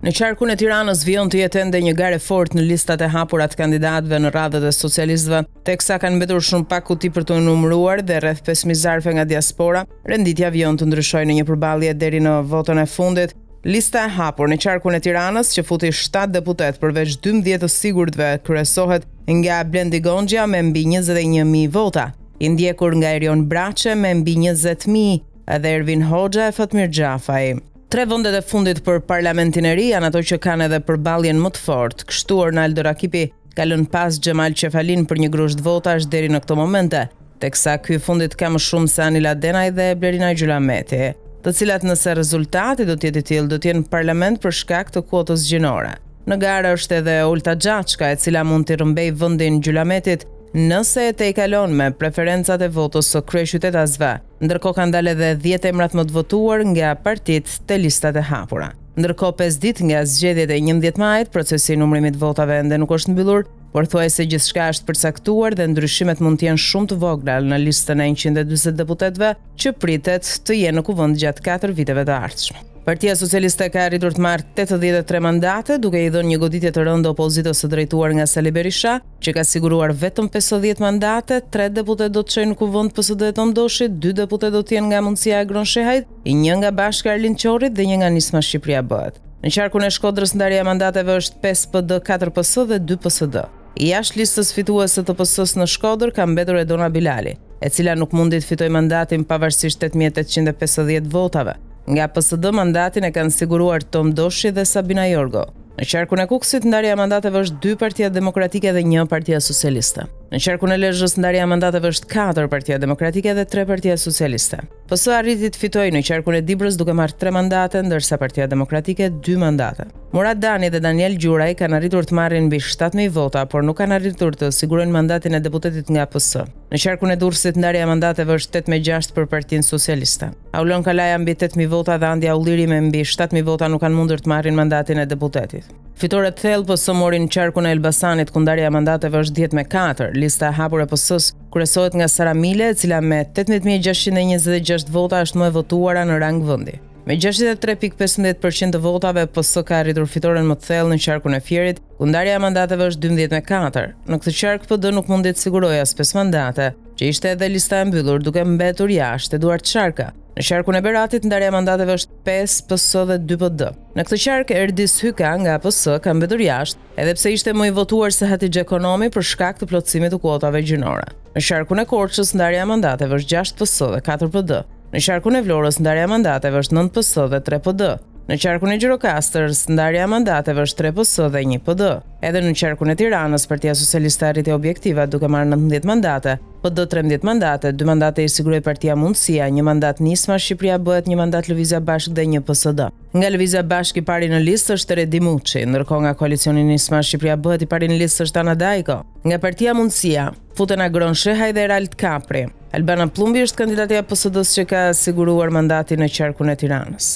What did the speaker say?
Në qarkun e Tiranës vijon të jetë ende një garë fort në listat e hapura të kandidatëve në radhët e socialistëve, teksa kanë mbetur shumë pak kuti për të numëruar dhe rreth 5.000 zarfe nga diaspora, renditja vijon të ndryshojë në një përballje deri në votën e fundit. Lista e hapur në qarkun e Tiranës, që futi 7 deputet përveç 12 të sigurtëve, kryesohet nga Blendi Gonxha me mbi 21.000 vota, i ndjekur nga Erion Braçe me mbi 20.000 dhe Ervin Hoxha e Fatmir Xhafaj. 3 vendet e fundit për parlamentin e ri janë ato që kanë edhe përballjen më të fortë. Kështu Arnaldo Rakipi ka lënë pas Xhemal Qefalin për një grusht votash deri në këto momente, teksa ky fundit ka më shumë se Anila Denaj dhe Blerina Gjulameti, të cilat nëse rezultati do të jetë i tillë do të jenë në parlament për shkak të kuotës gjinore. Në garë është edhe Olta Xhaçka, e cila mund të rrëmbej vendin Gjulametit nëse e tejkalon me preferencat e votës së kryeqytetasve. Ndërkohë kanë dalë edhe 10 emrat më të votuar nga partitë të listat e hapura. Ndërkohë 5 ditë nga zgjedhjet e 11 majit, procesi i numërimit votave ende nuk është mbyllur, por thuajse gjithçka është përcaktuar dhe ndryshimet mund të jenë shumë të vogla në listën e 140 deputetëve që pritet të jenë në kuvend gjatë 4 viteve të ardhshme. Partia Socialiste ka arritur të marrë 83 mandate, duke i dhënë një goditje të rëndë opozitës së drejtuar nga Sali Berisha, që ka siguruar vetëm 50 mandate. 3 deputet do të çojnë në kuvend PSD të Ndoshit, 2 deputet do të jenë nga Mundësia e Gronshehajit, një nga Bashka Arlind Qorrit dhe një nga Nisma Shqipëria Bëhet. Në qarkun e Shkodrës ndarja e mandateve është 5 PD, 4 PS dhe 2 PSD. Jashtë listës fituese të PS-s në Shkodër ka mbetur Edona Bilali, e cila nuk mundi të fitojë mandatin pavarësisht 8850 votave. Nga PSD mandatin e kanë siguruar Tom Doshi dhe Sabina Jorgo. Në qarkun e Kukësit ndarja e mandateve është 2 Partia Demokratike dhe 1 Partia Socialiste. Në qarkun e Lezhës ndarja e mandateve është 4 Partia Demokratike dhe 3 Partia Socialiste. PS arriti të fitojë në qarkun e Dibrës duke marrë 3 mandate, ndërsa Partia Demokratike 2 mandate. Murad Dani dhe Daniel Gjuraj kanë arritur të marrin mbi 7.000 vota, por nuk kanë arritur të sigurojnë mandatin e deputetit nga PS. Në qarkun e Durrësit ndarja e mandateve është 8-6 për Partinë Socialiste. Aulon Kalaja mbi 8.000 vota dhe Andi Aulliri me mbi 7.000 vota nuk kanë mundur të marrin mandatin e deputetit. Fitoret thellë PS morin në qarkun e Elbasanit, ku ndarja e mandateve është 10-4. Lista e hapur e PS-s kryesohet nga Sara Mile, e cila me 18.626 vota është më e votuara në rang vendi. Me 63.15% të votave, PS ka arritur fitoren më të thellë në qarkun e Fierit, ku ndarja e mandateve është 12-4. Në këtë qark PD nuk mundi të sigurojë as 5 mandate, që ishte edhe lista e mbyllur duke mbetur jashtë Eduard Sharka. Në qarkun e Beratit ndarja e mandateve është 5 PS dhe 2 PD. Në këtë qark Erdis Hyka nga PS ka mbetur jashtë, edhe pse ishte më i votuar se Hatixhe Ekonomi për shkak të plotësimit të kuotave gjinore. Në qarkun e Korçës ndarja e mandateve është 6 PS dhe 4 PD. Në qarkun e Vlorës ndarja e mandateve është 9 PS dhe 3 PD. Në qarkun e Gjirokastërës ndarja e mandateve është 3 PS dhe 1 PD. Edhe në qarkun e Tiranës, Partia Socialiste arriti objektiva duke marrë 19 mandate, PD 13 mandate, 2 mandate i siguroi Partia Mundësia, 1 mandat Nisma Shqipëria Bëhet, 1 mandat Lëvizja Bashk dhe 1 PSD. Nga Lëvizja Bashk i pari në listë është Redi Muçi, ndërkohë nga koalicioni Nisma Shqipëria Bëhet i pari në listë është Ana Dajko. Nga Partia Mundësia futen Agron Shehaj dhe Erald Kapri. Albana Plumbi është kandidatja e PSD-s që ka siguruar mandatin në qarkun e Tiranës.